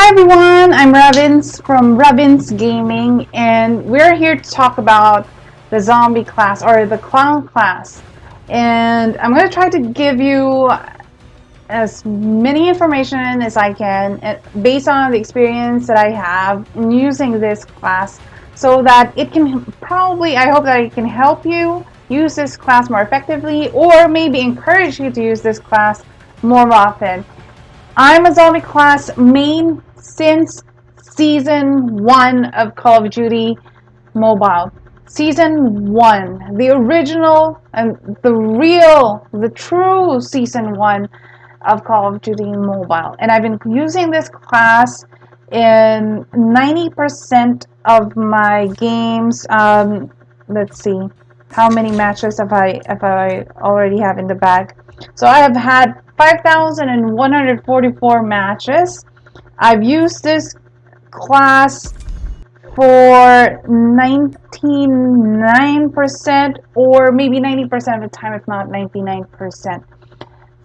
Hi everyone, I'm Ravins from Ravins Gaming, and we're here to talk about the zombie class or the clown class. And I'm going to try to give you as many information as I can based on the experience that I have in using this class so that it can I hope that it can help you use this class more effectively or maybe encourage you to use this class more often. I'm a zombie class main since season 1 of Call of Duty Mobile. Season 1, the original and the true season 1 of Call of Duty Mobile. And I've been using this class in 90% of my games. Let's see, how many matches have I already have in the bag? So I have had 5,144 matches. I've used this class for 99% or maybe 90% of the time, if not 99%.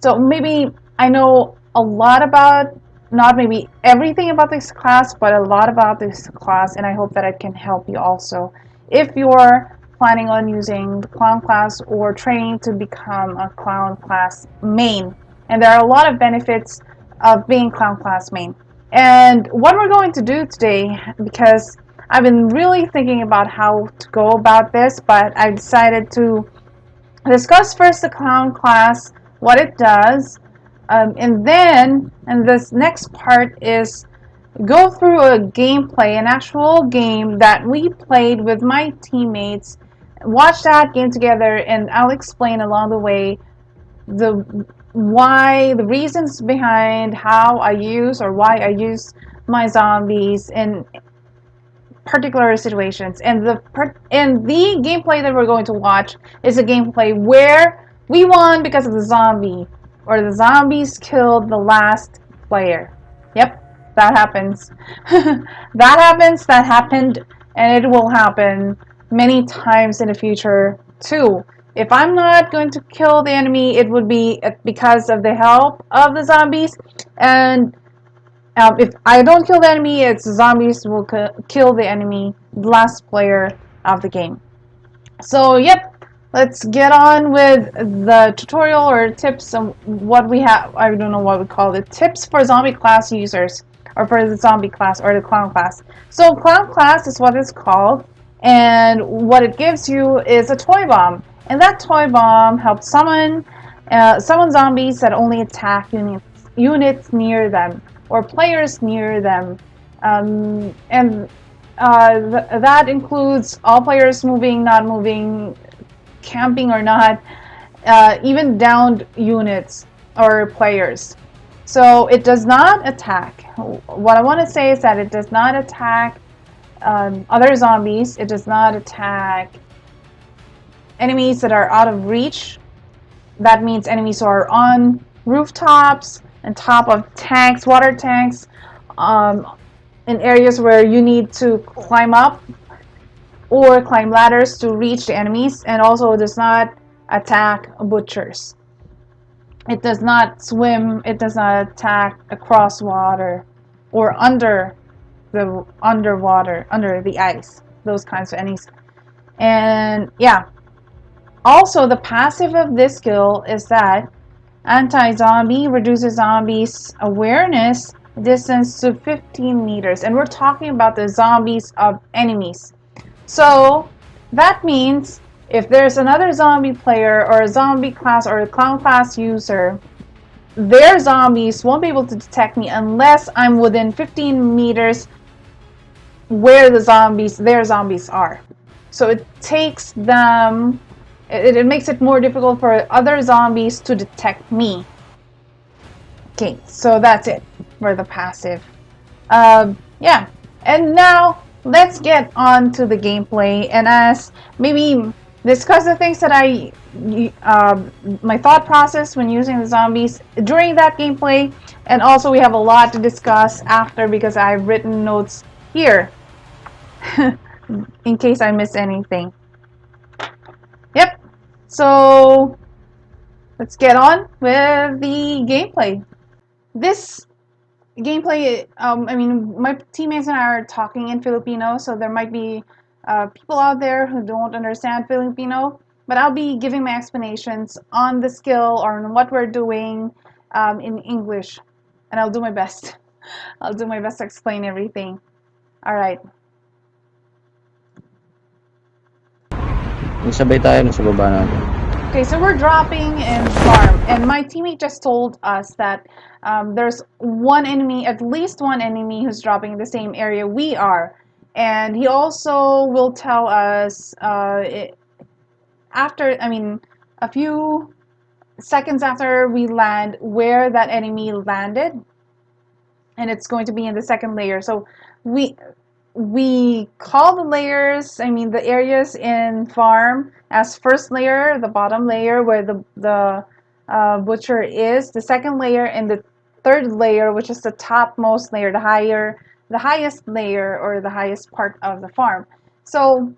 So maybe I know a lot about, not maybe everything about this class, but a lot about this class, and I hope that it can help you also if you're planning on using the clown class or training to become a clown class main. And there are a lot of benefits of being clown class main. And what we're going to do today, because I've been really thinking about how to go about this, but I decided to discuss first the clown class, what it does, and this next part is go through a gameplay, an actual game that we played with my teammates, watch that game together, and I'll explain along the way the the reasons behind how I use or why I use my zombies in particular situations. And the gameplay that we're going to watch is a gameplay where we won because of the zombie, or the zombies killed the last player. Yep, that happens. That happened, and it will happen many times in the future too. If I'm not going to kill the enemy, it would be because of the help of the zombies. And if I don't kill the enemy, it's zombies will kill the enemy, the last player of the game. So, yep, let's get on with the tutorial or tips of what we have. I don't know what we call it. Tips for zombie class users, or for the zombie class or the clown class. So, clown class is what it's called, and what it gives you is a toy bomb. And that toy bomb helps summon zombies that only attack units near them or players near them. And that includes all players moving, not moving, camping or not, even downed units or players. So it does not attack. What I want to say is that it does not attack other zombies. It does not attack enemies that are out of reach. That means enemies who are on rooftops and top of tanks, water tanks, in areas where you need to climb up or climb ladders to reach the enemies. And also it does not attack butchers. It does not swim, it does not attack across water or under the ice, those kinds of enemies. And yeah, also the passive of this skill is that anti-zombie reduces zombies' awareness distance to 15 meters. And we're talking about the zombies of enemies. So that means if there's another zombie player or a zombie class or a clown class user, their zombies won't be able to detect me unless I'm within 15 meters where their zombies are. So it takes them it makes it more difficult for other zombies to detect me. Okay, so that's it for the passive. Yeah, and now let's get on to the gameplay and maybe discuss the things that my thought process when using the zombies during that gameplay, and also we have a lot to discuss after because I've written notes here in case I miss anything. Yep. So let's get on with the gameplay. This gameplay, I mean, my teammates and I are talking in Filipino, so there might be people out there who don't understand Filipino, but I'll be giving my explanations on the skill or on what we're doing in English, and I'll do my best. I'll do my best to explain everything. All right. Sabay tayo sa baba natin. Okay, so we're dropping in farm, and my teammate just told us that there's one enemy, at least one enemy, who's dropping in the same area we are, and he also will tell us after, I mean, a few seconds after we land, where that enemy landed, and it's going to be in the second layer. So we we call the layers, I mean the areas in farm, as first layer, the bottom layer where the butcher is, the second layer, and the third layer, which is the topmost layer, the highest layer or the highest part of the farm. So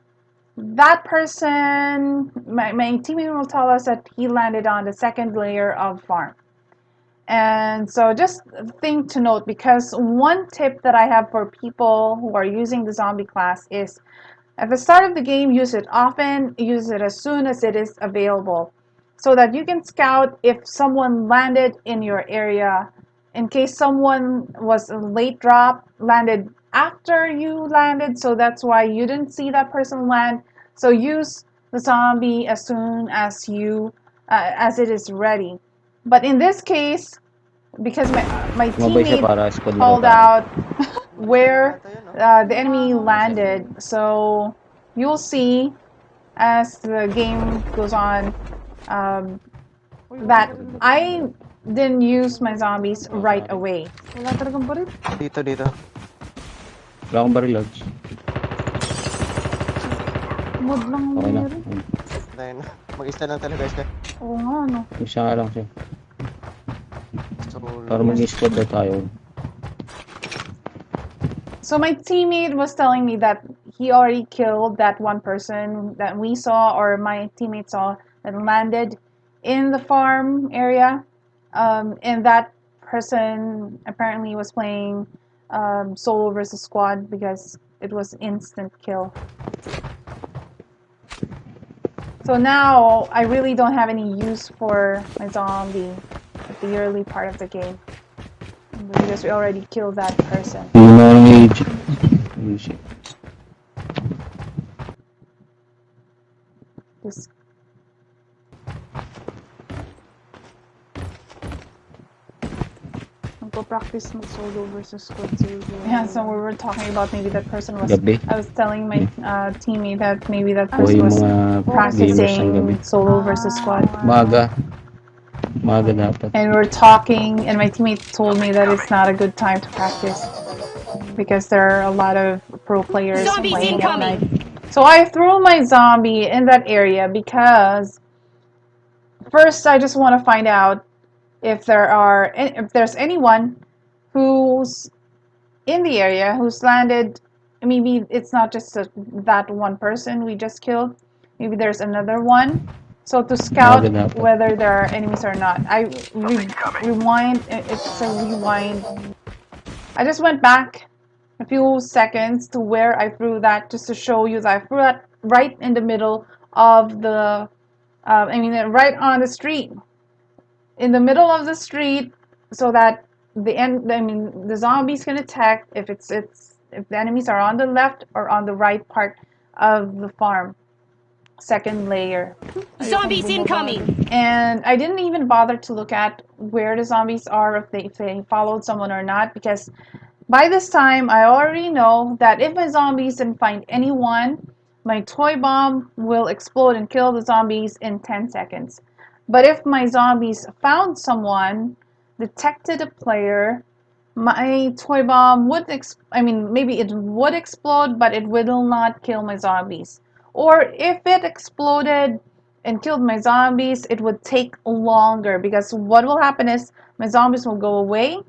that person, my teammate will tell us that he landed on the second layer of farm. And so just a thing to note, because one tip that I have for people who are using the zombie class is at the start of the game, use it often, use it as soon as it is available, so that you can scout if someone landed in your area. In case someone was a late drop, landed after you landed, so that's why you didn't see that person land. So use the zombie as soon as as it is ready. But in this case, because my Sumabay siya teammate para squad na called tayo. out Multiplayer where ata yun, no? the enemy landed, so you'll see as the game goes on um, that I didn't use my zombies right away. Wala talagang baril. Dito. Wala akong baril, Lods. Mod lang ang Okay na. meron. Dahil mag-stand lang talaga siya. Oo nga, no. Isa nga lang siya. Solo. Para mag-squad na tayo. So my teammate was telling me that he already killed that one person that we saw, or my teammate saw, that landed in the farm area. And that person apparently was playing solo versus squad because it was instant kill. So now I really don't have any use for my zombie at the early part of the game, because we already killed that person. Hindi mo ang age. Oh, shit. Just practice solo versus squad solo. Yeah, so we were talking about maybe that person was. Gabi. I was telling my teammate that maybe that O person yung was mga gamers ng gabi. practicing solo versus squad. Maga. Maga dapat. And we were talking, and my teammate told me that it's not a good time to practice because there are a lot of pro players Zombies playing at night. incoming! So I threw my zombie in that area because first I just want to find out if there's anyone who's in the area who's landed. Maybe it's not just that one person we just killed. Maybe there's another one. So to scout whether there are enemies or not, I rewind. It's a rewind. I just went back a few seconds to where I threw that, just to show you that I threw that right in the middle of the. Right on the street, in the middle of the street, so that the zombies can attack if if the enemies are on the left or on the right part of the farm. Second layer. Zombies incoming! And I didn't even bother to look at where the zombies are, if they followed someone or not, because by this time I already know that if my zombies didn't find anyone, my toy bomb will explode and kill the zombies in 10 seconds. But if my zombies found someone, detected a player, my toy bomb would maybe it would explode, but it will not kill my zombies. Or if it exploded and killed my zombies, it would take longer, because what will happen is my zombies will go away,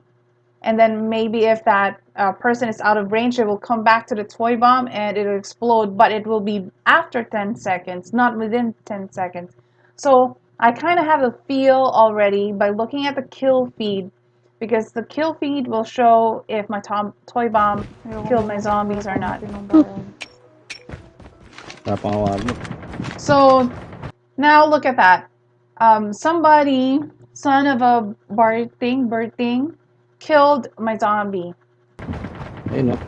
and then maybe if that person is out of range, it will come back to the toy bomb and it will explode, but it will be after 10 seconds, not within 10 seconds. So I kind of have a feel already by looking at the kill feed because the kill feed will show if my toy bomb killed my zombies or not. Napakawagod. So now look at that. Somebody, son of a bird thing, killed my zombie. Ayun, no?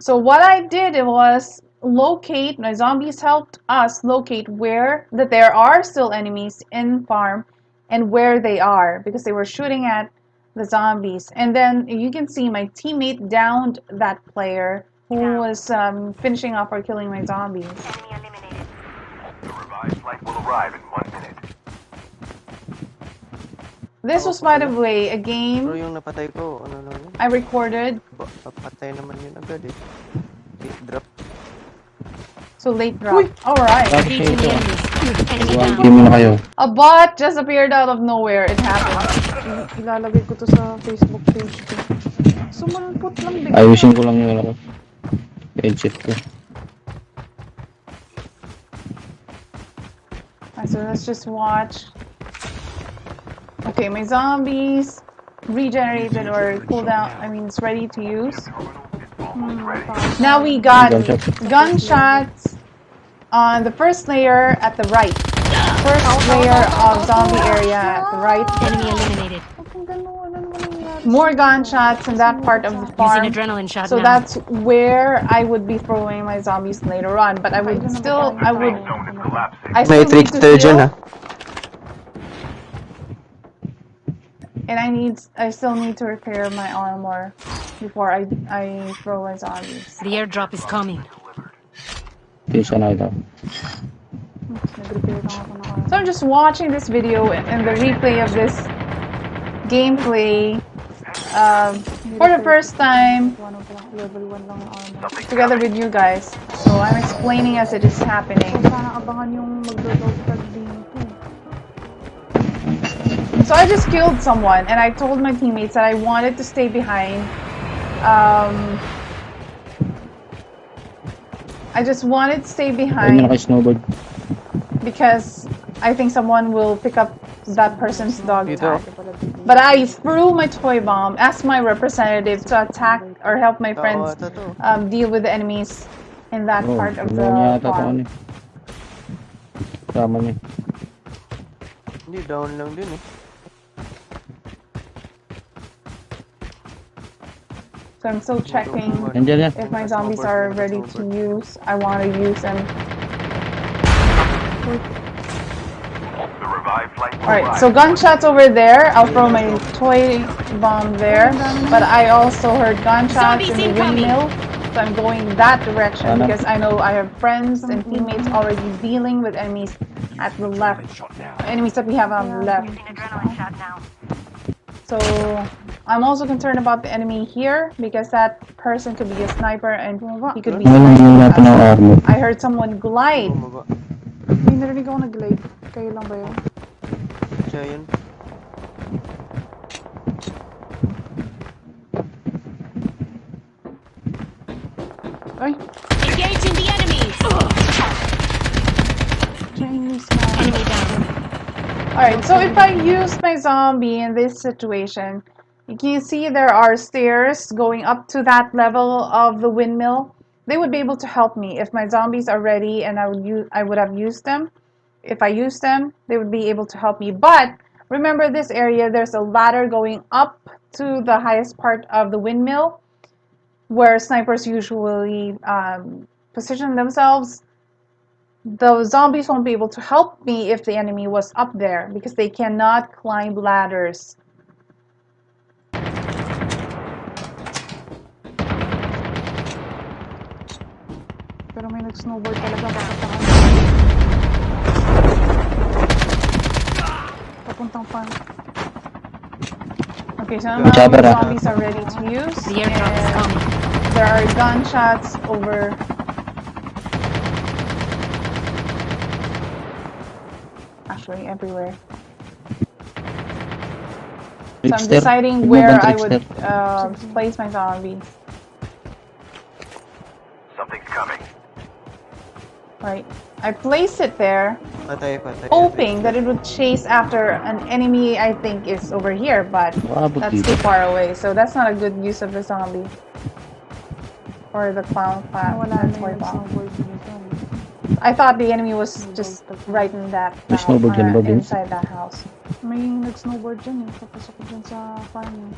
So what I did was locate, my zombies helped us locate where that there are still enemies in farm and where they are because they were shooting at the zombies. And then you can see my teammate downed that player who was finishing off or killing my zombies. The revived flight will arrive in 1 minute. This was, by the way, a Pero game yung napatay ko, ano lang yun? I recorded. Patay naman yun agad eh. Late drop. So late drop. Alright. Tapos Engaging the ito. enemies. Enemy down. Team na kayo. A bot just appeared out of nowhere. It happened. Ilalagay ko to sa Facebook page ko. Sumalpot lang bigla. Ayusin ko lang yung ano. Headset ko. So let's just watch. Okay, my zombies regenerated or cooldown. I mean, it's ready to use. Now we got gunshots on the first layer at the right. First layer of zombie area at the right. Enemy eliminated. More gunshots in that part of the Using farm. adrenaline shot So now. that's where I would be throwing my zombies later on. But I would still, I would, Zone is collapsing. I May still need tricks to tayo dyan ha. heal. And I still need to repair my armor before I throw my zombies. The airdrop is coming. Isa na ito. Nag-repair lang ako ng So I'm just watching this video and the replay of this gameplay for the first time level 1 lang ang armor. together with you guys. So I'm explaining as it is happening. Sana abangan yung maglo-load tag dito. So I just killed someone and I told my teammates that I wanted to stay behind. I just wanted to stay Ayun na behind kay snowboard. because I think someone will pick up that person's dog Dito. tag. But I threw my toy bomb as my representative to attack or help my Oo, friends ito to. deal with the enemies in that Oh, part of the tulungan niya yata ito ano farm. eh. Tama niya. Hindi, down lang din eh. So I'm still checking Nandiyan yan. if my zombies are ready to use. I want to use them. The revived flight will Alright, arrive. so gunshots over there. I'll throw my toy bomb there. But I also heard gunshots in Zombies the incoming. windmill. So I'm going that direction Ano? because I know I have friends and teammates already dealing with enemies at the left. Enemies that we have on the left. So I'm also concerned about the enemy here because that person could be a sniper and he could be. Ngayon hindi natin ang armor. I heard someone glide. Bumaba. May narinig ako nag-glide. Kayo lang ba yun? Siya yun. Ay! Engaging the enemies. Chinese na. Enemy down. Alright, so if I use my zombie in this situation, you can see there are stairs going up to that level of the windmill. They would be able to help me if my zombies are ready and I would have used them. If I use them, they would be able to help me. But remember this area, there's a ladder going up to the highest part of the windmill where snipers usually position themselves. The zombies won't be able to help me if the enemy was up there because they cannot climb ladders. Pero may nag-snowboard talaga. Bakit ako? Papuntang farm. Okay, so now Chopper, the ah. zombies are ready to use. The airdrop is and coming. there are gunshots over. Actually, everywhere. So I'm Trickster. deciding Huwag where bang I would trickster? place my zombies. Something's coming. Right. I placed it there, Patay, patay. hoping that it would chase after an enemy I think is over here, but Nakaabot that's dito. too far away. So that's not a good use of the zombie. Or the clown clap. Wala That's na why yung bomb. snowboard dito. I thought the enemy was just right in that May snowboard dyan ba, Vince? inside that house. May nag-snowboard dyan eh. Papasok ko dyan sa farm eh.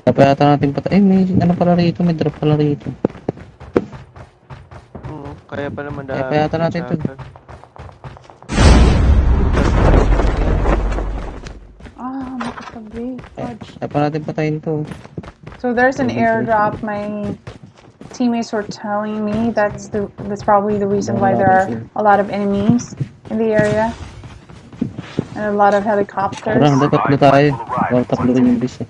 Dapat yata natin patay. May ano pala rito. May drop pala rito. Kaya pa naman Kaya pa yata natin to. Nakatabi. Fudge. Kaya pa natin patayin to. So there's an airdrop. My teammates were telling me that's probably the reason why there are a lot of enemies in the area. And a lot of helicopters. Parang tatlo tayo. Parang tatlo rin yung bis eh.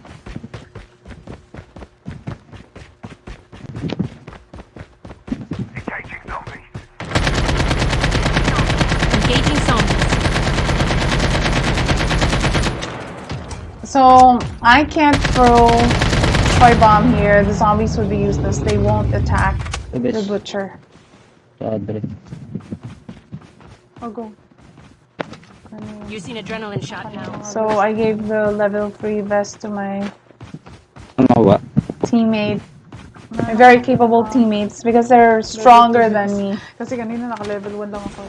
Engaging zombies. Engaging zombies. So I can't throw toy bomb here. The zombies would be useless. They won't attack The the best. butcher. Sa Adre. Oh, go. Using adrenaline shot now. So I gave the level 3 vest to my Ano ba? teammate. My very capable teammates because they're stronger than me. Kasi kanina naka-level 1 lang ako.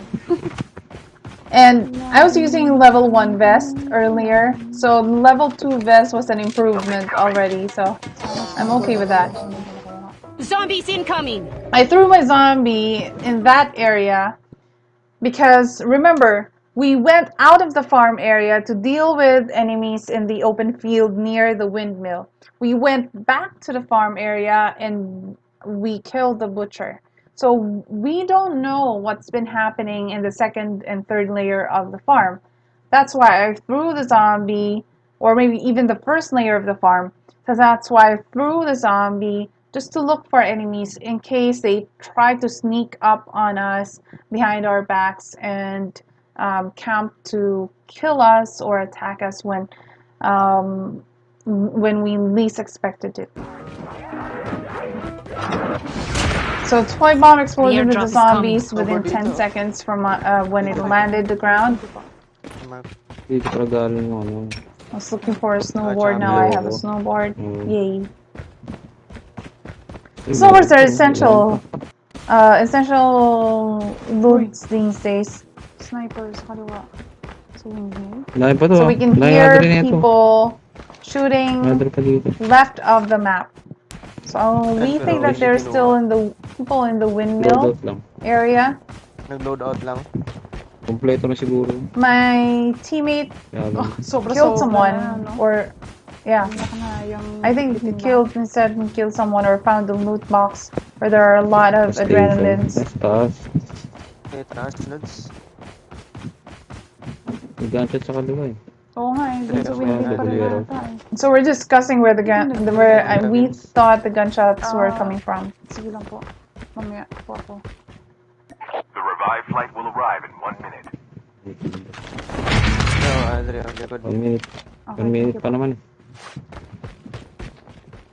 And I was using level 1 vest earlier, so level 2 vest was an improvement already, so I'm okay with that. Zombies incoming! I threw my zombie in that area because, remember, we went out of the farm area to deal with enemies in the open field near the windmill. We went back to the farm area and we killed the butcher. So we don't know what's been happening in the second and third layer of the farm. That's why I threw the zombie, or maybe even the first layer of the farm. So that's why I threw the zombie just to look for enemies in case they try to sneak up on us behind our backs and camp to kill us or attack us when we least expected it. So toy bomb exploded with airdrop the is coming. zombies within Over 10 dito. seconds from when it landed the ground. Dito pala galing mo. Ano? I was looking for a snowboard. Now I have a snowboard. Yay! Snowboards are essential loot these days. Sniper sa kaliwa. Sa windmill. Lain pa to. So we can Lain hear Adre na ito. people shooting Adre pa dito. left of the map. So we think that there's still people in the windmill Loadout lang. area. Nag-load out lang. Kompleto na siguro. My teammate Yaman. killed someone, or yeah, I think he killed someone or found the loot box where there are a lot of adrenalines. Mas taas. Okay, transloads. May gunshot sa kaliwa eh. Oo nga eh. Dito sa windmill pa rin yata eh. So we're discussing where we thought the gunshots were coming from. Sige lang po. Mamaya po ako. The revived flight will arrive in 1 minute. No, Adre, ang likod. 1 minute. Okay, 1 minute sige pa po. naman.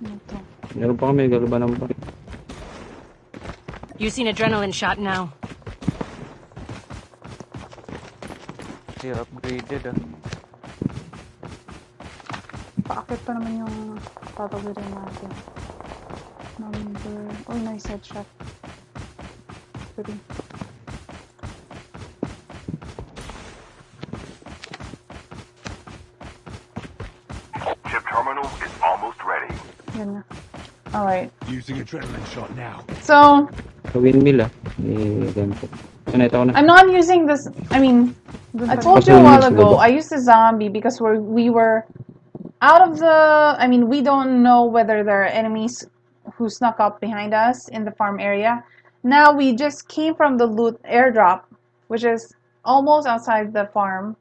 Ito. Meron pa kami, galabanan pa. Using adrenaline shot now. Hindi, upgraded ah. Paakit pa naman yung tatawirin natin. Oh, nice headshot. 3. Chip terminal is almost ready. Yan na. Alright. Using adrenaline shot now. So Sa windmill ah. Eh, gunshot. Nakita ko na. I'm not using this. I mean, I told you a while ago I used a zombie because we were out of the. I mean, we don't know whether there are enemies who snuck up behind us in the farm area. Now we just came from the loot airdrop, which is almost outside the farm.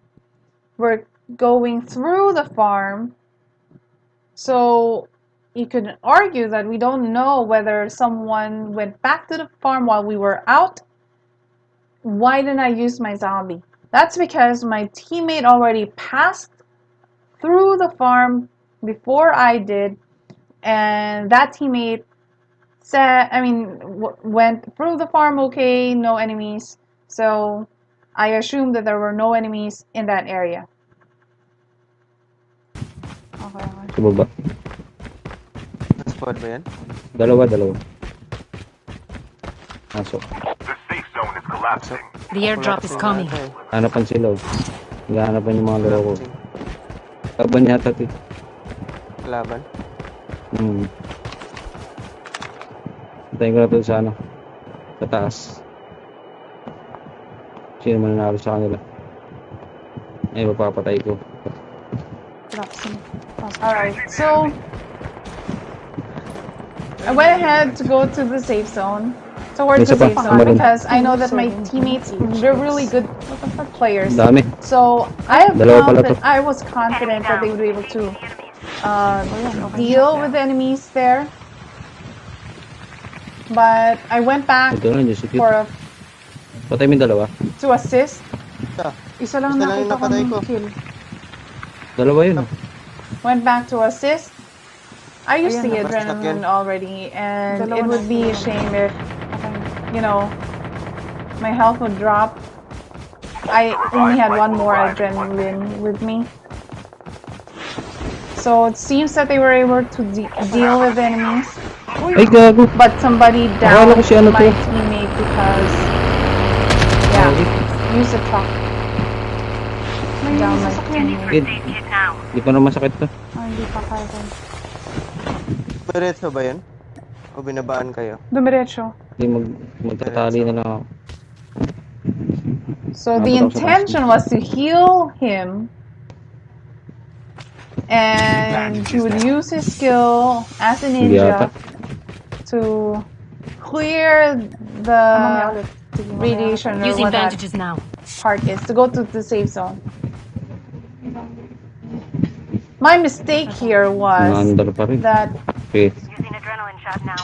We're going through the farm, so you could argue that we don't know whether someone went back to the farm while we were out. Why didn't I use my zombie? That's because my teammate already passed through the farm before I did, and that teammate went through the farm okay, no enemies. So I assumed that there were no enemies in that area. Okay, okay. Sa baba. Squad ba yan? Dalawa. Pasok. The safe zone is collapsing. The airdrop is coming. Hanapan sila. Hanapan yung mga laro ko. Laban yata ito. Laban? Antayin ko na ito sa sa taas. Sino man nanalo sa kanila. Ay, mapapatay ko. Alright, so I went ahead to go to the safe zone, towards the safe zone, because I know that my teammates, they're really good players. Dami. So I was confident that they would be able to deal with the enemies there. But I went back Ito lang, just shoot. Patay mo yung dalawa. to assist. Isa lang yung nakita napatay ko ko. kill. Dalawa yun. Went back to assist. I used the Ayan, adrenaline already, and Dalawa it would na. be a shame if, my health would drop. I only had one more adrenaline with me. So it seems that they were able to deal with enemies, Ay, gago. but somebody Akala downed ko si ano my to. teammate because, use the truck. May Down my sasakyan. teammate. Hindi pa naman masakit to. Hindi pa kaya ko. Diretso ba yan? O binabaan kayo? Dumiretso. Hindi magtatali na lang ako. So the intention was to heal him, and he would use his skill as a ninja to clear the radiation or Using what that bandages now. part is, to go to the safe zone. My mistake here was Naandar pa rin. that Okay. Using adrenaline shot now.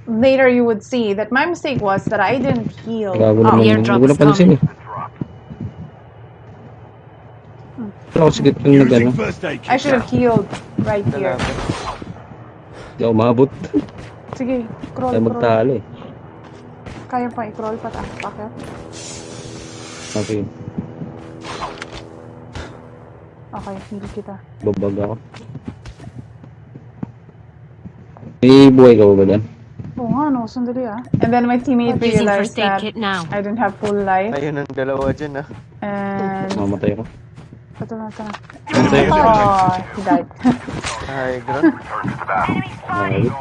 later you would see that my mistake was that I didn't heal Gago up. naman. airdrop Hindi ko is na pansin eh. Wala ko sigit yung nag-ano. First aid I should have healed right here. Kalaban. Hindi ako maabot. Sige, crawl, Tayo crawl. magtalo eh. Kaya pa i-crawl pa taas pa kaya. Okay. Okay, hindi kita. Babag ako. May buhay ka ba ba dyan? Oo nga, no. Sandali ah. And then my teammate Using realized first aid that kit now. I didn't have full life, Ayun ang dalawa dyan and Mamatay ako. Ito na, ito na. Mamatay ako. oh, he died. High ground. Return to the battle. Nakakabit.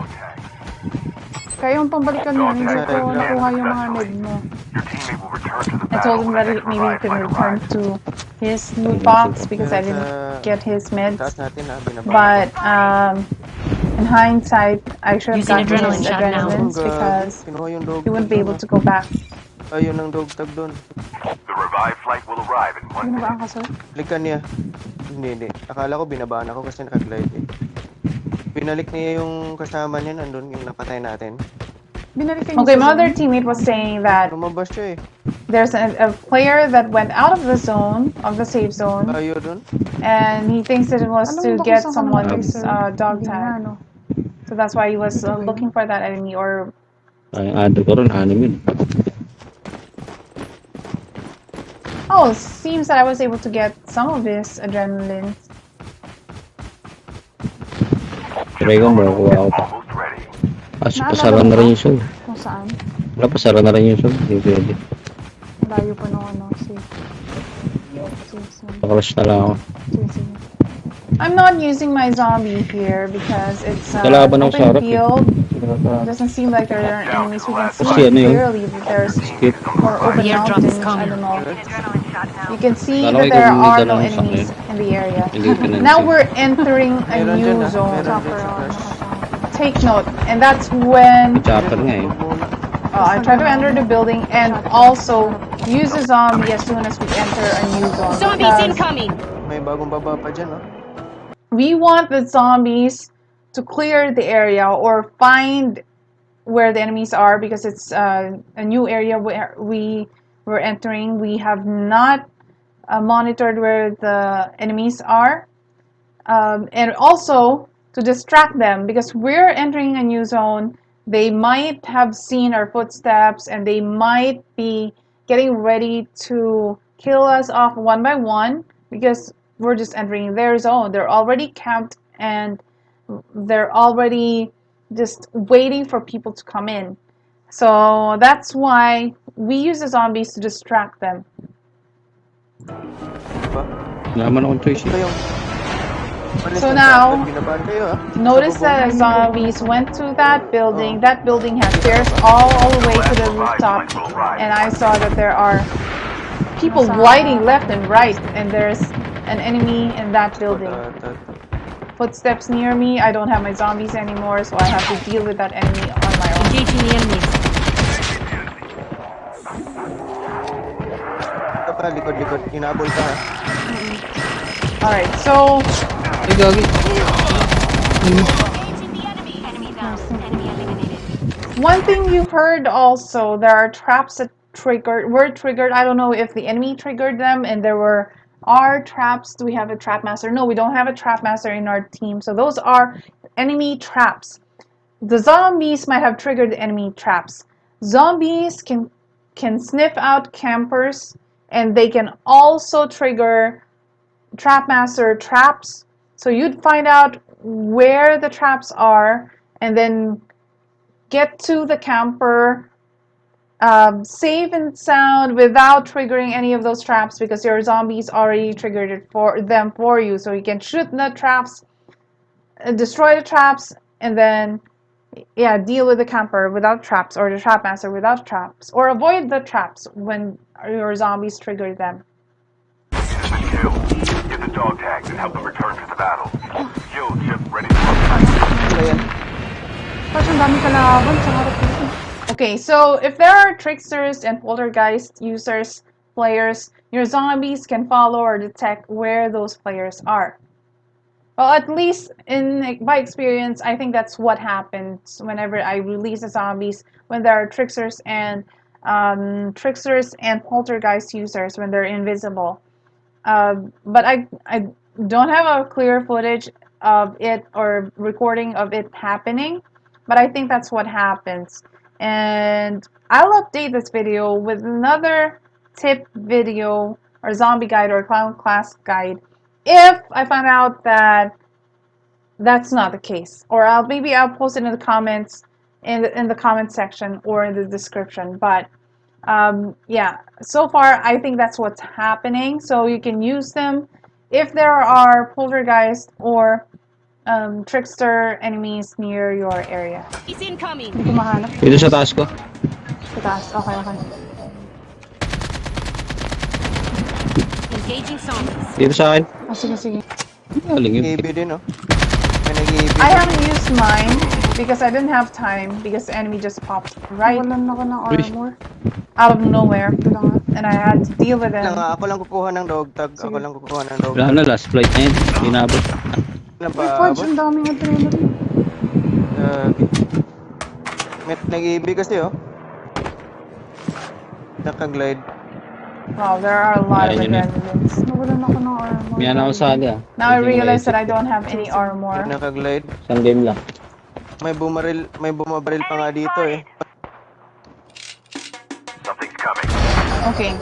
Kaya yung pambalikan mo, hindi ko nakuha yung mga med mo. Your teammate will return to the I battle. told him that maybe he can return to his loot box because I didn't get his meds. Taas natin binabaan. But in hindsight, I should have Using gotten his adrenaline shot now. adrenalines because Kinuha yung dog he wouldn't tag be able doon, to go back. Ayun ang dog tag doon. The revived flight will arrive in 1 minute. Binabaan ka, sir? Balikan niya. Hindi. Akala ko binabaan ako kasi nakaglide eh. Binalik niya yung kasama niya nandun, yung napatay natin. Binalik kayo Okay, sa my other zone. teammate was saying that Lumabas siya eh. there's a player that went out of the zone, of the safe zone, Ayaw doon. and he thinks that it was Alam to mo ba kung get saan ka someone's namatay, sir? dog Hindi nga, tag. no. So that's why he was looking for that enemy, or Ay, ando ko rin, 6 yun. it seems that I was able to get some of his adrenaline. Try ko, makukuha ako pa. Almost ready. Kasi Naalala pasara mo na ba? rin yung soul. Kung saan? Wala, pasara na rin yung soul. Hindi pwede. Layo pa nung ano, safe. Sige. Pakalash na lang ako. Sige. I'm not using my zombie here because it's Kalaban ako sa open harap eh. field. It doesn't seem like there are enemies. We can Kasi see ano yun? clearly that there's Skip. more open The airdrop is mountains. I coming. don't know. Adrenaline shot now. You can see Kala ko that there ikaw yung are dala no ng sakyan. enemies in the area. Hindi ko pinansin. Now we're entering a Meron new dyan ah. zone. Meron Chopper, dyan sa oh, flash. nakasama. Take note, and that's when May chopper nga eh. I try to enter the building and also use a zombie as soon as we enter a new zone. Zombies because incoming! May bagong baba pa dyan, oh. we want the zombies to clear the area or find where the enemies are, because it's a new area where we were entering. We have not monitored where the enemies are, and also to distract them because we're entering a new zone. They might have seen our footsteps and they might be getting ready to kill us off one by one because we're just entering their zone. They're already camped and they're already just waiting for people to come in. So that's why we use the zombies to distract them. Ba? Wala naman akong choice Ito eh. yung... Ano So yung now, shotgun? Binaban kayo notice Sa that bubong. zombies went to that building. Oh. That building has stairs all the way to the rooftop, and I saw that there are people gliding left and right, and there's an enemy in that building. Footsteps near me. I don't have my zombies anymore, so I have to deal with that enemy on my own. Engaging the enemies. Ito pa, likod-likod. Hinabol ka ha. Alright, so Ay, gagi. Enemy down. Enemy eliminated. one thing you've heard also, there are traps that were triggered. I don't know if the enemy triggered them and there were traps. Do we have a trap master? No, we don't have a trap master in our team. So those are enemy traps. The zombies might have triggered the enemy traps. Zombies can sniff out campers and they can also trigger trap master traps. So you'd find out where the traps are and then get to the camper safe and sound without triggering any of those traps because your zombies already triggered it for you. So you can shoot the traps, destroy the traps, and then deal with the camper without traps or the trap master without traps, or avoid the traps when your zombies trigger them. Kill. Get the dog tags and help them return to the battle. Kill chip ready to run. Ano yan? Gosh, ang dami kalaban sa harap ko. Okay, so if there are tricksters and poltergeist users, players, your zombies can follow or detect where those players are. Well, at least in my experience, I think that's what happens whenever I release the zombies when there are tricksters and poltergeist users when they're invisible. But I don't have a clear footage of it or recording of it happening, but I think that's what happens. And I'll update this video with another tip video or zombie guide or clown class guide if I find out that that's not the case, or I'll post it in the comments in the comment section or in the description. But yeah, so far I think that's what's happening. So you can use them if there are poltergeist or trickster enemies near your area. He's incoming. Hindi ko mahanap. Dito sa taas ko. Sa taas. Okay, okay. Engaging zombies. Dito sa akin. Ah, sige, sige. Galing yun. Nag-EB din May nag-EB. I haven't used mine because I didn't have time because the enemy just popped right Nawalan ako ng armor. out of nowhere Ito lang nga. and I had to deal with Lang, them. ako lang kukuha ng dog tag. Ako lang kukuha ng dog Wala na, last flight na yun. Tinabot. Lang Uy, pa Fudge, abot. ang daming adrenaline. May nag-EB kasi Naka-glide. Wow, there are a lot of Ayun yun. adrenalines. Nawalan ako ng armor. Yan ako sa ali ah. Now I realize that I don't have any armor. Naka-glide. Isang game lang. May bumabaril pa nga dito Something's coming. Okay.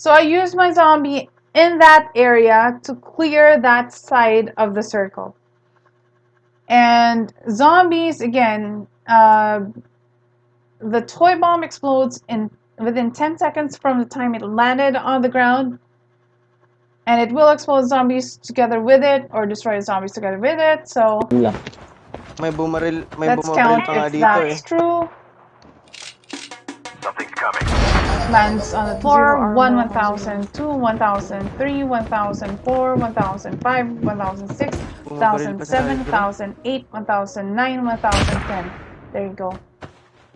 So I use my zombie in that area to clear that side of the circle. And zombies, again, the toy bomb explodes within 10 seconds from the time it landed on the ground. And it will explode zombies together with it or destroy zombies together with it. So Game lang. May bumaril let's pa count nga if dito that's true. Something's coming. Lands on the Zero floor. armor. 1, 1,000, 2, 1,000, 3, 1,000, 4, 1,000, 5, 1,006, 1,007, 1,008, 1,009, 1,010. There you go.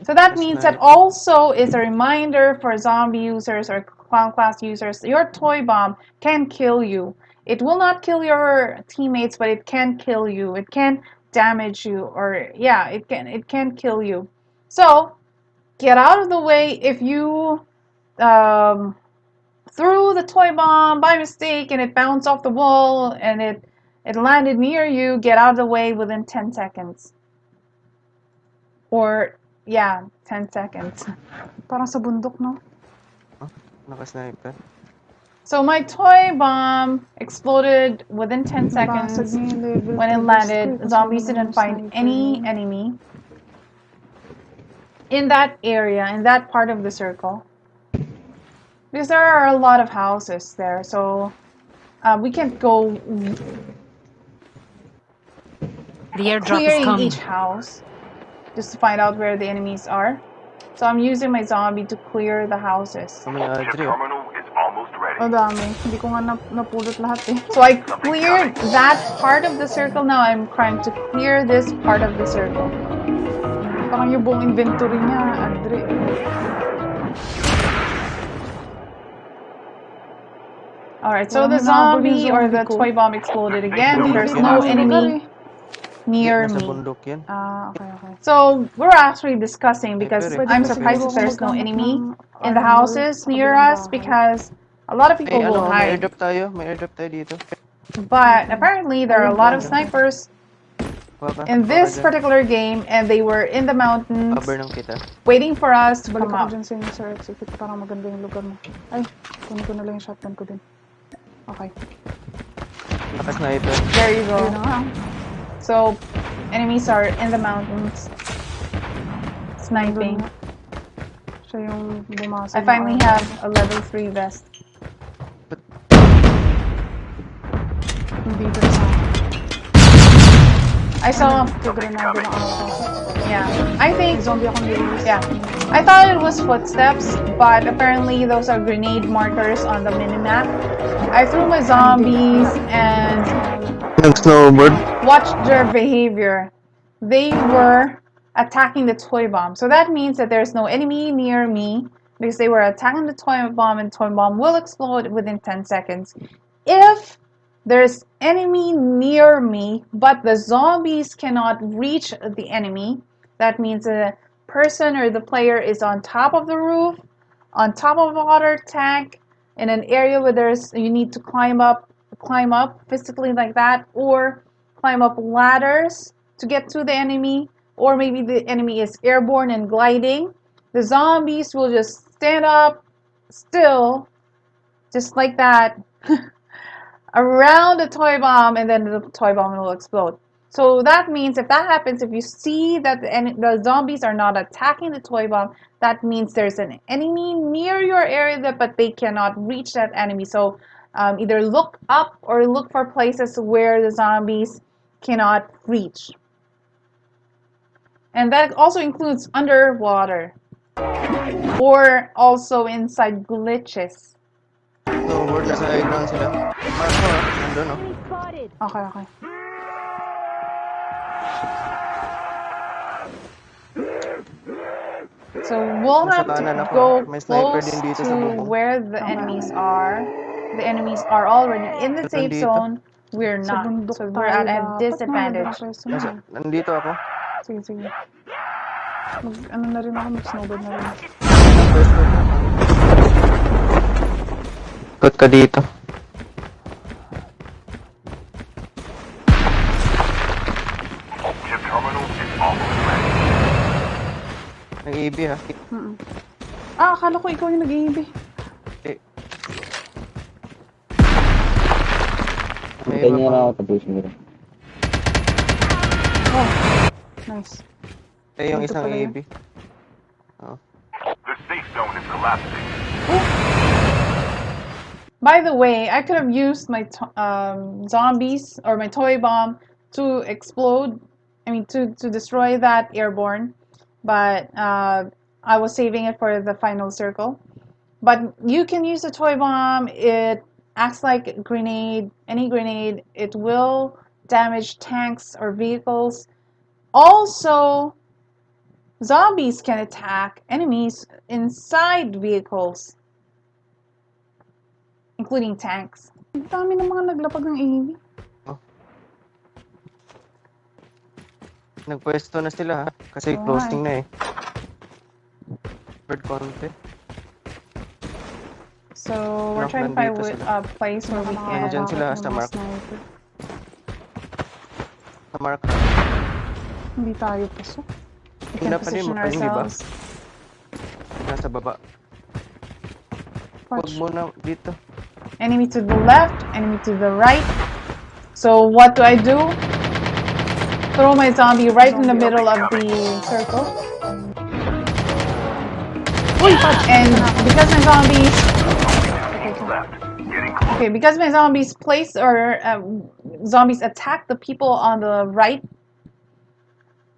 So that means that also is a reminder for zombie users or clown class users, your toy bomb can kill you. It will not kill your teammates, but it can kill you. It can damage you, or yeah, it can kill you. So get out of the way if you threw the toy bomb by mistake and it bounced off the wall and It landed near you. Get out of the way within 10 seconds. Or, yeah, 10 seconds. Parang sa bundok, no? Naka-sniper. So my toy bomb exploded within 10 Nabasag seconds. niya yung level When it 2 landed, kasi zombies wala didn't yung find sniper any na yun. enemy in that area, in that part of the circle. Because there are a lot of houses there, so we can't go The airdrop is clearing coming. each house just to find out where the enemies are. So I'm using my zombie to clear the houses. May Chip Adri. terminal is almost ready. Ang dami. Hindi ko nga napulot lahat eh. So I cleared that part of the circle. Now I'm trying to clear this part of the circle. Parang yung buong inventory niya, Andre. Alright, so Walang the hinahabol yung zombie or the zombie ko. toy bomb exploded again. Hindi There's ko no nasa lugar enemy Hindi, near nasa me. bundok yan. Ah, okay, okay. So we're actually discussing because Pwede I'm kasi surprised that siguro there's no gumagamit enemy ng in the armor houses sa near kabilang us bahay. because a lot of people May will may hide. airdrop tayo. May airdrop tayo dito. But apparently there are a lot of snipers Baka, in baka this dyan. particular game and they were in the mountains Cover ng kita. waiting for us to Balik come ako up. dyan sa inyo, Sir Execute. Parang maganda yung lugar mo. Ay, kunin ko na lang yung shotgun ko din. Okay. Naka-sniper. There you Ayun na go. nga. So enemies are in the mountains Doon sniping. nga. Siya yung bumasag. I finally have a level 3 vest. Hindi dun sa... I saw, Kagranado ng ako. yeah, I think, May zombie akong nililis. yeah, I thought it was footsteps, but apparently those are grenade markers on the minimap. I threw my zombies and Nag-snowboard. watched their behavior. They were attacking the toy bomb. So that means that there's no enemy near me because they were attacking the toy bomb and the toy bomb will explode within 10 seconds. If there's enemy near me, but the zombies cannot reach the enemy, that means the person or the player is on top of the roof, on top of a water tank, in an area where you need to climb up physically like that, or climb up ladders to get to the enemy, or maybe the enemy is airborne and gliding. The zombies will just stand up still, just like that, around the toy bomb, and then the toy bomb will explode. So that means if that happens, if you see that the zombies are not attacking the toy bomb, that means there's an enemy near your area, but they cannot reach that enemy. So either look up or look for places where the zombies cannot reach. And that also includes underwater or also inside glitches. Snowboard na sa ground sila. Mark mo, nandun, no? Spotted. Okay, okay. So we'll Nasa have kanan to ako. go May sniper close din dito sa to bubong. where the enemies are. The enemies are already in the safe Nandito. zone. We're Sa not. bundok So we're at a tayo. disadvantage. Nandito ako. Sige, sige. Ano na rin ako, mag-snowboard na rin. Pwesto. Ikot ka dito. Chip terminal is almost ready. Nag-EB ha. Ah, akala ko ikaw yung nag-iibi. Eh. Hintayin niya lang ako tapos mo. Oh, nice. Yung Dito isang pala yun. EB. The safe zone is collapsing. By the way, I could have used my zombies or my toy bomb to explode. I mean, to destroy that airborne, but I was saving it for the final circle. But you can use the toy bomb. It acts like a grenade. Any grenade. It will damage tanks or vehicles. Also, zombies can attack enemies inside vehicles, including tanks. Ang dami ng mga naglapag ng iibi. Nagpwesto na sila ha. Kasi Oo closing nga na eh. Bird konti. So we're Rock trying to find nandito a place where we Nandyan can. sila sa mark. Sniper. Nakamark. Hindi tayo pasok. We can Una pa rin, position yung iba. ourselves. Nasa baba. Huwag Watch. muna dito. Enemy to the left, enemy to the right. So what do? Throw my zombie right in the middle of the circle. And because my zombies, Left. Getting close. okay, because my zombies place or zombies attack the people on the right,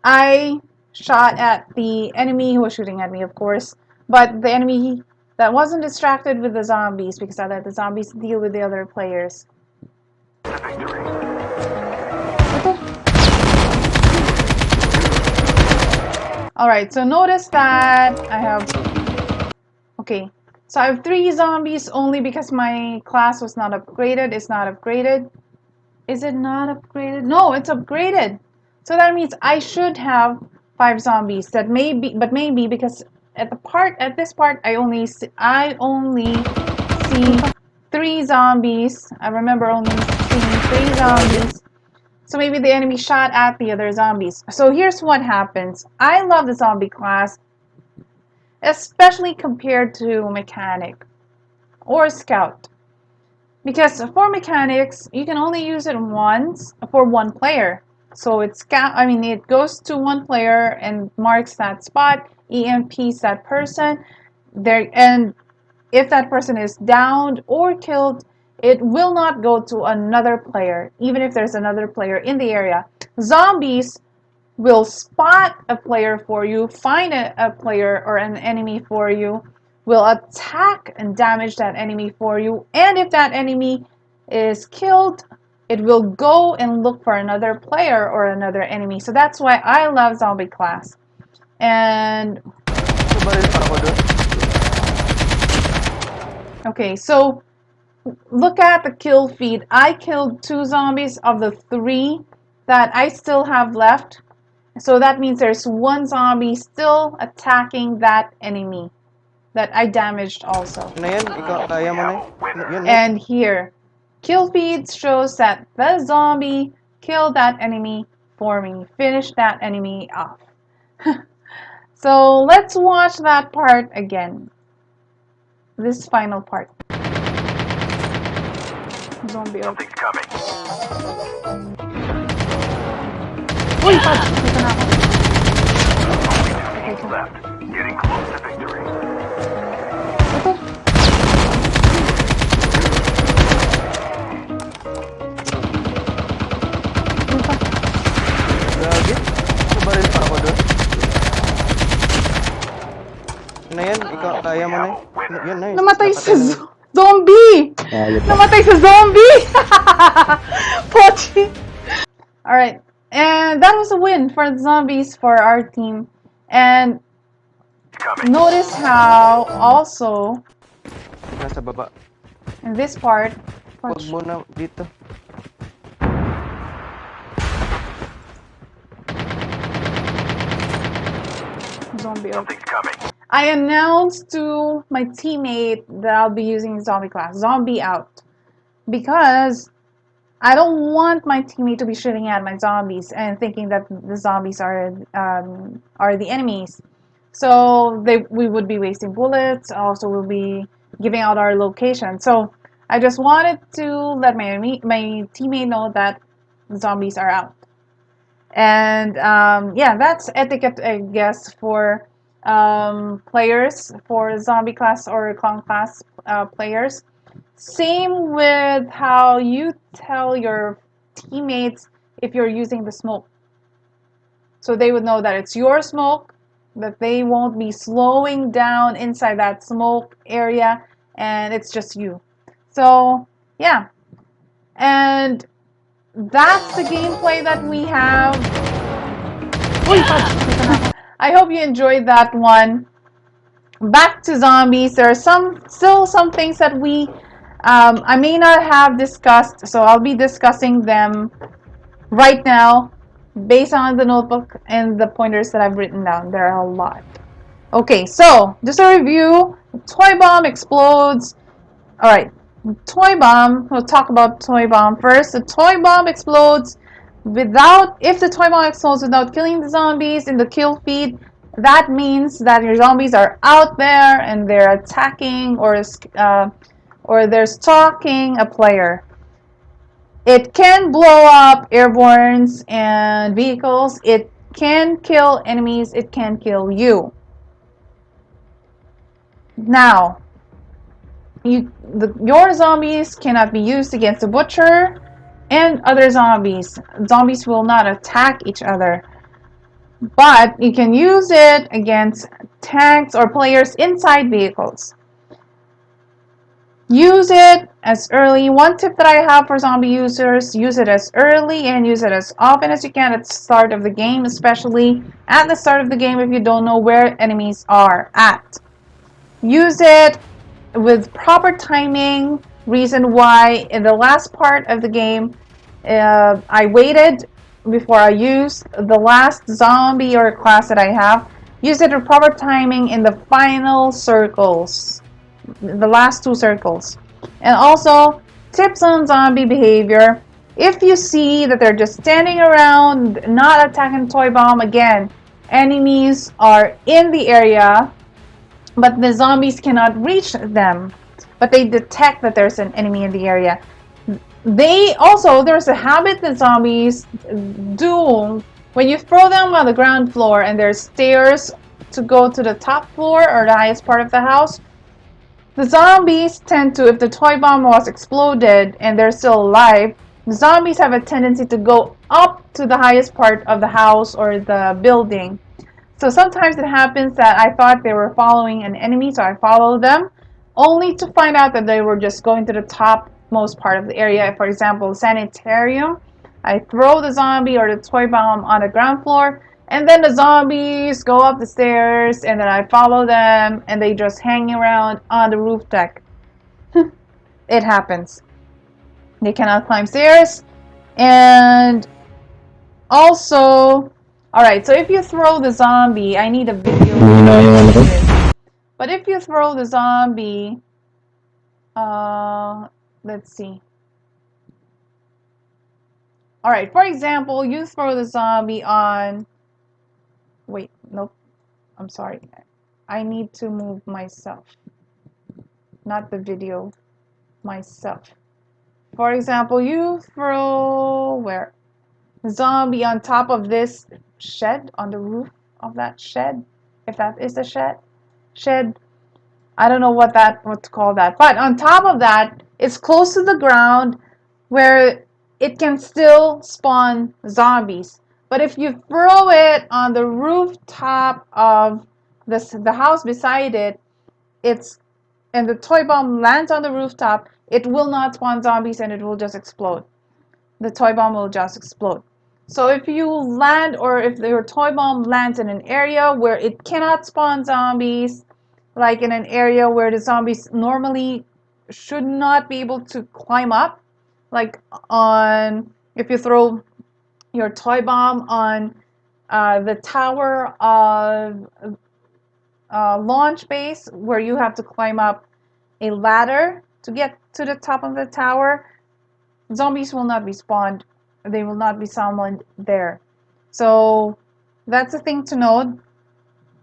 I shot at the enemy who was shooting at me, of course, but the enemy that wasn't distracted with the zombies because I let the zombies deal with the other players. To victory. Alright, so notice that I have... Okay, so I have 3 zombies only because my class was not upgraded. It's not upgraded. Is it not upgraded? No, it's upgraded. So that means I should have 5 zombies. That may be, but maybe because at this part I only see 3 zombies. I remember only seeing 3 zombies. So maybe the enemy shot at the other zombies. So here's what happens. I love the zombie class, especially compared to mechanic or scout. Because for mechanics, you can only use it once for one player. So it goes to one player and marks that spot, EMPs that person there, and if that person is downed or killed, it will not go to another player, even if there's another player in the area. Zombies will spot a player for you, find a player or an enemy for you, will attack and damage that enemy for you, and if that enemy is killed, it will go and look for another player or another enemy. So that's why I love zombie class. And Baril pa ako doon. okay, so look at the kill feed. I killed 2 zombies of the 3 that I still have left. So that means there's 1 zombie still attacking that enemy that I damaged also. Na yan, ikaw, kaya mo na yun. And here, kill feed shows that the zombie killed that enemy for me, finished that enemy off. So let's watch that part again. This final part. Zombie out. Something's coming. Uy! Patch! Dito na ako. Okay. Left. Getting close to victory. Ito. Yun pa. Gagi. Baril pa ako doon. Na yan, ikaw, kaya mo na yun. Nice. Namatay sa Napatay na. zombie! Ayop. Namatay sa zombie! Pochi! Alright, and that was a win for the zombies for our team. And Coming. notice how also Nasa baba. in this part, Huwag muna dito. Zombie out. Something's coming. I announced to my teammate that I'll be using zombie class, zombie out, because I don't want my teammate to be shooting at my zombies and thinking that the zombies are the enemies. So we would be wasting bullets. Also, we'll be giving out our location. So I just wanted to let my teammate know that the zombies are out. And yeah, that's etiquette, I guess, for players, for zombie class or clown class players. Same with how you tell your teammates if you're using the smoke. So they would know that it's your smoke, that they won't be slowing down inside that smoke area, and it's just you. So yeah, and that's the gameplay that we have. I hope you enjoyed that one. Back to zombies. There are still some things that I may not have discussed, so I'll be discussing them right now based on the notebook and the pointers that I've written down. There are a lot. Okay, so just a review. Toy bomb explodes. Alright, toy bomb. We'll talk about toy bomb first. The toy bomb explodes if the toy bomb explodes without killing the zombies in the kill feed, that means that your zombies are out there and they're attacking or they're stalking a player. It can blow up airbornes and vehicles. It can kill enemies. It can kill you. Now, your zombies cannot be used against the butcher and other zombies. Zombies will not attack each other. But you can use it against tanks or players inside vehicles. Use it as early. One tip that I have for zombie users, use it as early and use it as often as you can at the start of the game, especially at the start of the game if you don't know where enemies are at. Use it with proper timing. Reason why in the last part of the game, I waited before I used the last zombie or class that I have. Use it with proper timing in the final circles, the last 2 circles. And also, tips on zombie behavior. If you see that they're just standing around, not attacking toy bomb, again, enemies are in the area, but the zombies cannot reach them. But they detect that there's an enemy in the area. There's a habit that zombies do when you throw them on the ground floor and there's stairs to go to the top floor or the highest part of the house. The zombies tend to, if the toy bomb was exploded and they're still alive, the zombies have a tendency to go up to the highest part of the house or the building. So sometimes it happens that I thought they were following an enemy, so I followed them, only to find out that they were just going to the topmost part of the area. For example, sanitarium, I throw the zombie or the toy bomb on the ground floor, and then the zombies go up the stairs, and then I follow them, and they just hang around on the roof deck. It happens. They cannot climb stairs, and also, alright, so if you throw the zombie, I need a video. But if you throw the zombie, let's see. Alright, for example, you throw the zombie on, wait, nope, I'm sorry. I need to move myself, not the video, myself. For example, you throw, where? Zombie on top of this shed, on the roof of that shed, if that is a shed, I don't know what to call that, but on top of that, it's close to the ground where it can still spawn zombies. But if you throw it on the rooftop of the house beside it, and the toy bomb lands on the rooftop, it will not spawn zombies and it will just explode. The toy bomb will just explode. So if you land, or if your toy bomb lands in an area where it cannot spawn zombies, like in an area where the zombies normally should not be able to climb up, like if you throw your toy bomb on the tower of launch base, where you have to climb up a ladder to get to the top of the tower, zombies will not be spawned. They will not be summoned there. So that's a thing to note.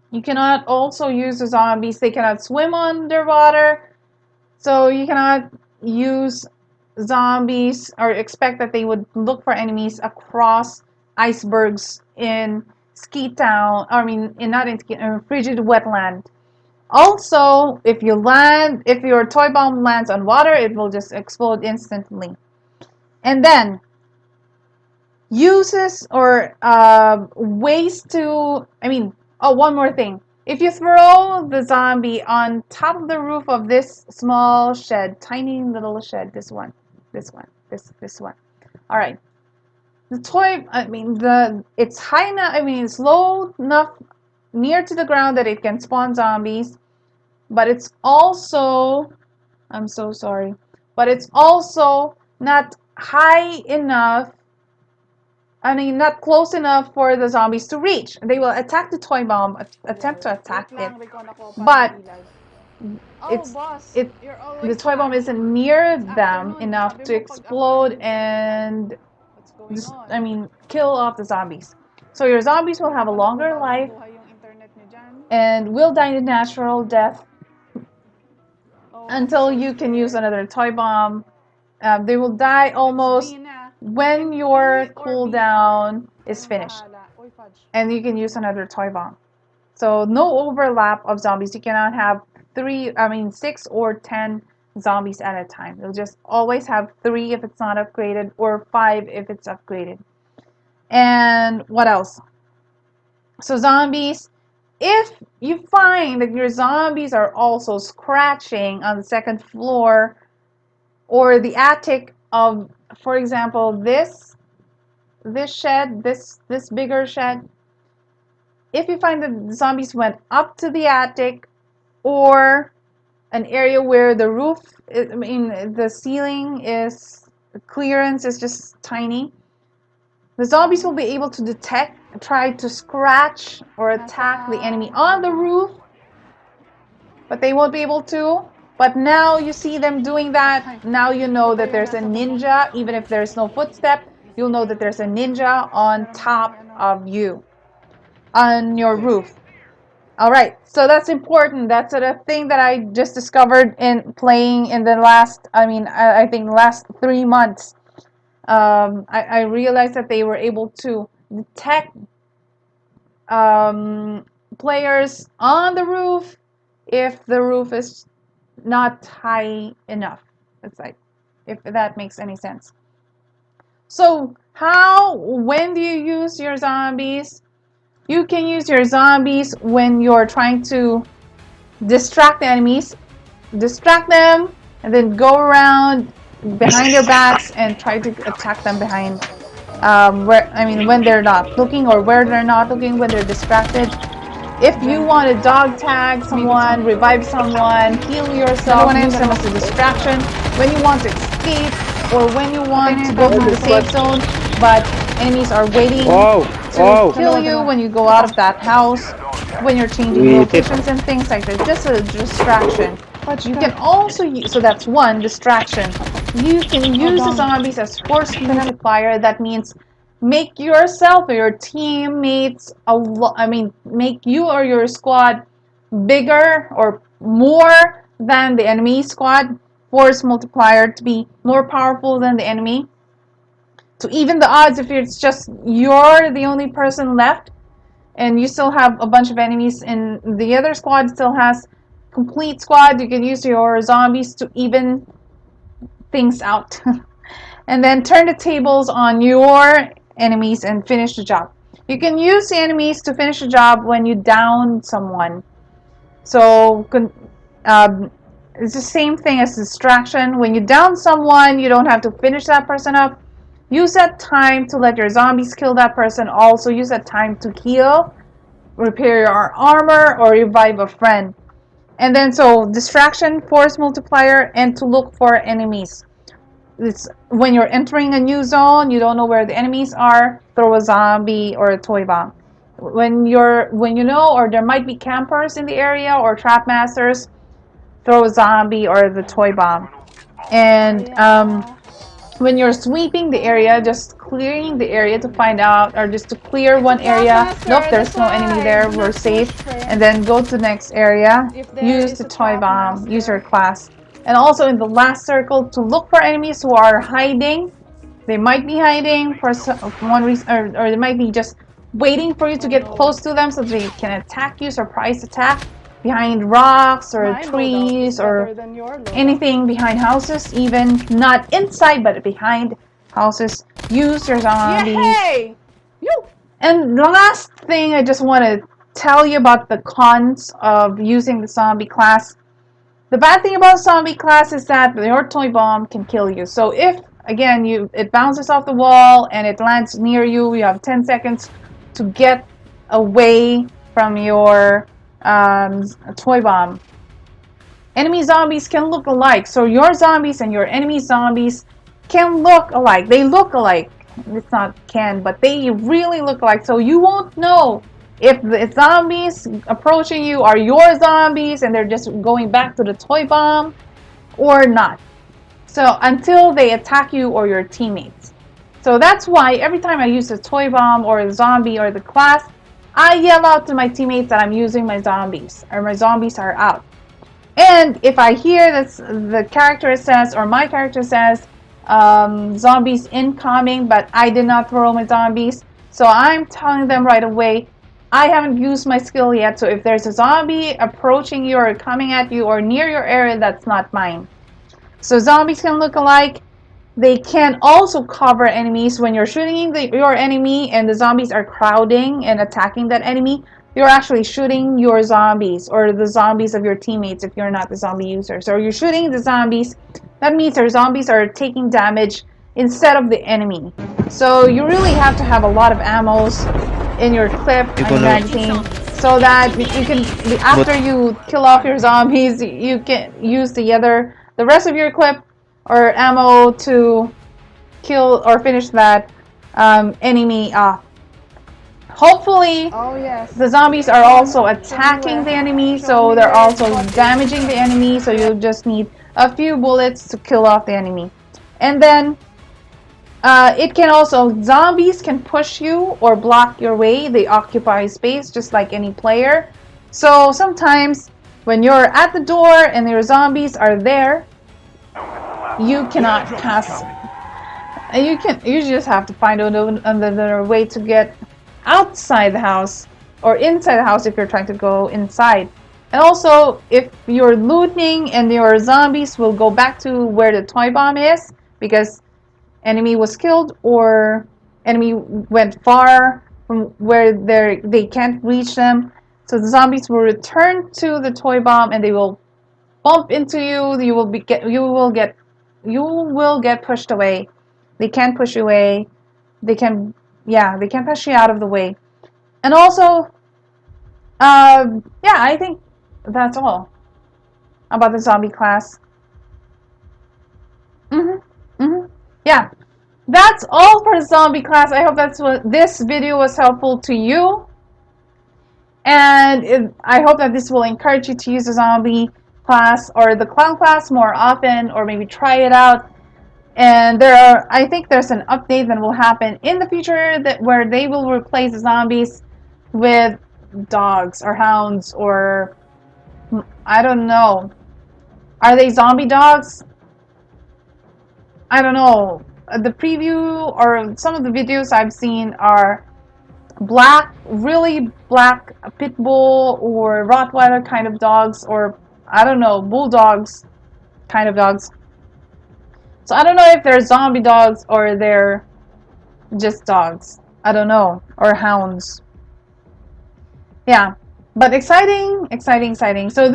You cannot also use the zombies. They cannot swim underwater. So you cannot use zombies or expect that they would look for enemies across icebergs in Ski Town. Not in Ski, frigid wetland. Also, if your toy bomb lands on water, it will just explode instantly. And then uses or ways to, one more thing. If you throw the zombie on top of the roof of this small shed, tiny little shed, this one. All right. The toy, it's high enough, it's low enough near to the ground that it can spawn zombies, but it's also, I'm so sorry, but it's also not high enough, not close enough for the zombies to reach. They will attack the toy bomb, attempt to attack it, but the toy bomb isn't near them enough to explode and just, I mean, kill off the zombies. So your zombies will have a longer life and will die a natural death until you can use another toy bomb. They will die almost when your cooldown is finished, and you can use another toy bomb. So no overlap of zombies. You cannot have 6 or 10 zombies at a time. You'll just always have 3 if it's not upgraded, or 5 if it's upgraded. And what else? So zombies, if you find that your zombies are also scratching on the second floor or the attic of, for example, this shed, this bigger shed, if you find that the zombies went up to the attic or an area where the roof, the ceiling is, clearance is just tiny, the zombies will be able to detect, try to scratch or attack the enemy on the roof, but they won't be able to. But now you see them doing that, now you know that there's a ninja. Even if there's no footstep, you'll know that there's a ninja on top of you, on your roof. Alright, so that's important. That's a thing that I just discovered in playing in the last, I think last 3 months. I realized that they were able to detect players on the roof if the roof is not high enough. It's like, if that makes any sense. So when do you use your zombies? You can use your zombies when you're trying to distract the enemies, distract them, and then go around behind their backs and try to attack them behind, when they're not looking, or where they're not looking, when they're distracted. If you want to dog tag someone, revive someone, heal yourself, use them as a distraction. When you want to escape, or when you want to go to the safe zone, but enemies are waiting to kill you when you go out of that house, when you're changing locations and things like that. Just a distraction. But you can also use, so that's one distraction. You can use the zombies as force multiplier. That means make yourself or your teammates make you or your squad bigger or more than the enemy squad. Force multiplier to be more powerful than the enemy, to even the odds. If it's just you're the only person left and you still have a bunch of enemies and the other squad still has complete squad, you can use your zombies to even things out. And then turn the tables on your enemies and finish the job. You can use the enemies to finish the job when you down someone. So it's the same thing as distraction. When you down someone, you don't have to finish that person up. Use that time to let your zombies kill that person. Also use that time to heal, repair your armor, or revive a friend. And then so distraction, force multiplier, and to look for enemies. It's when you're entering a new zone, you don't know where the enemies are, throw a zombie or a toy bomb. When you know, or there might be campers in the area or trap masters, throw a zombie or the toy bomb. And when you're sweeping the area, just clearing the area to find out, or just to clear one area, nope, there's no enemy there, we're safe, and then go to the next area, use the toy bomb, use your class. And also in the last circle, to look for enemies who are hiding. They might be hiding for one reason, or they might be just waiting for you to get close to them so they can attack you, surprise attack, behind rocks or trees or anything, behind houses, even not inside but behind houses. Use your zombies. Yay! And the last thing I just want to tell you about the cons of using the zombie class. The bad thing about zombie class is that your toy bomb can kill you. So if, again, it bounces off the wall and it lands near you, you have 10 seconds to get away from your toy bomb. Enemy zombies can look alike. So your zombies and your enemy zombies can look alike. They look alike. It's not can, but they really look alike. So you won't know if the zombies approaching you are your zombies and they're just going back to the toy bomb or not. So until they attack you or your teammates. So that's why every time I use a toy bomb or a zombie or the class, I yell out to my teammates that I'm using my zombies or my zombies are out. And if I hear that the character says or my character says zombies incoming, but I did not throw my zombies, so I'm telling them right away, I haven't used my skill yet, so if there's a zombie approaching you or coming at you or near your area, that's not mine. So zombies can look alike. They can also cover enemies when you're shooting your enemy and the zombies are crowding and attacking that enemy. You're actually shooting your zombies or the zombies of your teammates if you're not the zombie user. So you're shooting the zombies. That means our zombies are taking damage instead of the enemy. So you really have to have a lot of ammos in your clip and your magazine so that you can, after you kill off your zombies, you can use the rest of your clip or ammo to kill or finish that enemy off. Hopefully, Oh yes. the zombies are also attacking the enemy, so they're also damaging the enemy, so you just need a few bullets to kill off the enemy. And then it can also, zombies can push you or block your way. They occupy space just like any player. So sometimes when you're at the door and your zombies are there, you cannot pass. You just have to find another way to get outside the house or inside the house if you're trying to go inside. And also, if you're looting and your zombies will go back to where the toy bomb is because enemy was killed or enemy went far from where they can't reach them. So the zombies will return to the toy bomb and they will bump into you. You will get pushed away. They can push you away. They can push you out of the way. And also, I think that's all about the zombie class. Yeah, that's all for the zombie class. I hope that's what this video was helpful to you. And I hope that this will encourage you to use the zombie class or the clown class more often, or maybe try it out. And I think there's an update that will happen in the future where they will replace the zombies with dogs or hounds or I don't know. Are they zombie dogs? I don't know. The preview or some of the videos I've seen are really black pit bull or Rottweiler kind of dogs, or I don't know, bulldogs kind of dogs. So I don't know if they're zombie dogs or they're just dogs. I don't know. Or hounds. Yeah. But exciting. So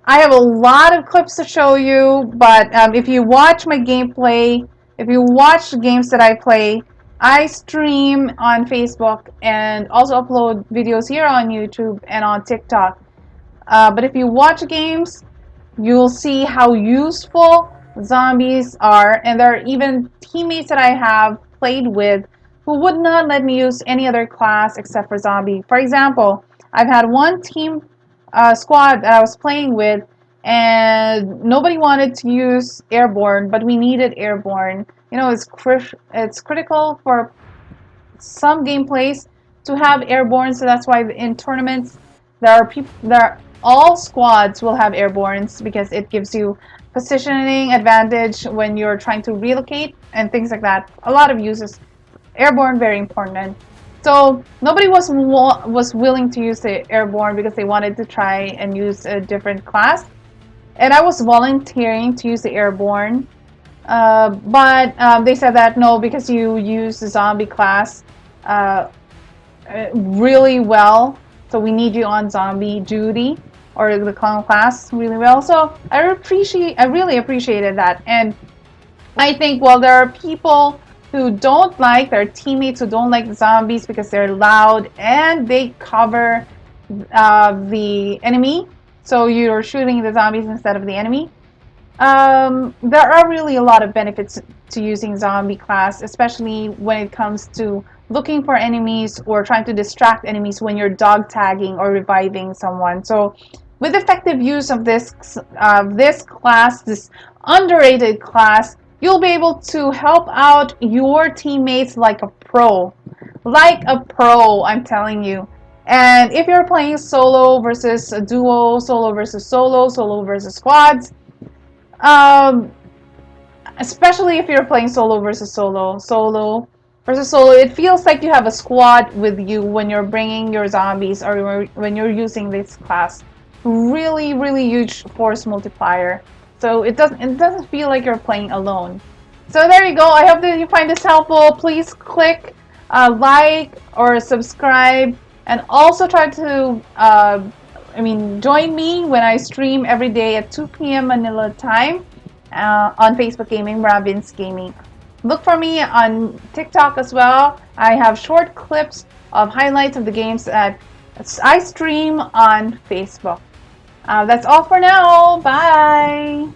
I have a lot of clips to show you, but if you watch my gameplay, if you watch the games that I play, I stream on Facebook and also upload videos here on YouTube and on TikTok. But if you watch games, you'll see how useful zombies are, and there are even teammates that I have played with who would not let me use any other class except for zombie. For example, I've had one team squad that I was playing with, and nobody wanted to use airborne, but we needed airborne. You know, it's critical for some gameplays to have airborne, so that's why in tournaments all squads will have airbornes because it gives you positioning advantage when you're trying to relocate and things like that. A lot of uses. Airborne, very important. So nobody was willing to use the airborne because they wanted to try and use a different class. And I was volunteering to use the airborne. But they said that no, because you use the zombie class really well, so we need you on zombie duty or the clown class really well. So I really appreciated that. And I think, well, there are people who don't like, their teammates who don't like the zombies because they're loud and they cover the enemy. So you're shooting the zombies instead of the enemy. There are really a lot of benefits to using zombie class, especially when it comes to looking for enemies or trying to distract enemies when you're dog tagging or reviving someone. So with effective use of this class, this underrated class, you'll be able to help out your teammates like a pro. Like a pro, I'm telling you. And if you're playing solo versus a duo, solo versus solo, solo versus squads, um, especially if you're playing solo versus solo versus solo, it feels like you have a squad with you when you're bringing your zombies or when you're using this class. Really, really huge force multiplier. So it doesn't feel like you're playing alone. So there you go. I hope that you find this helpful. Please click like or subscribe, and also try to join me when I stream every day at 2 p.m. Manila time on Facebook Gaming, Robin's Gaming. Look for me on TikTok as well. I have short clips of highlights of the games that I stream on Facebook. That's all for now. Bye.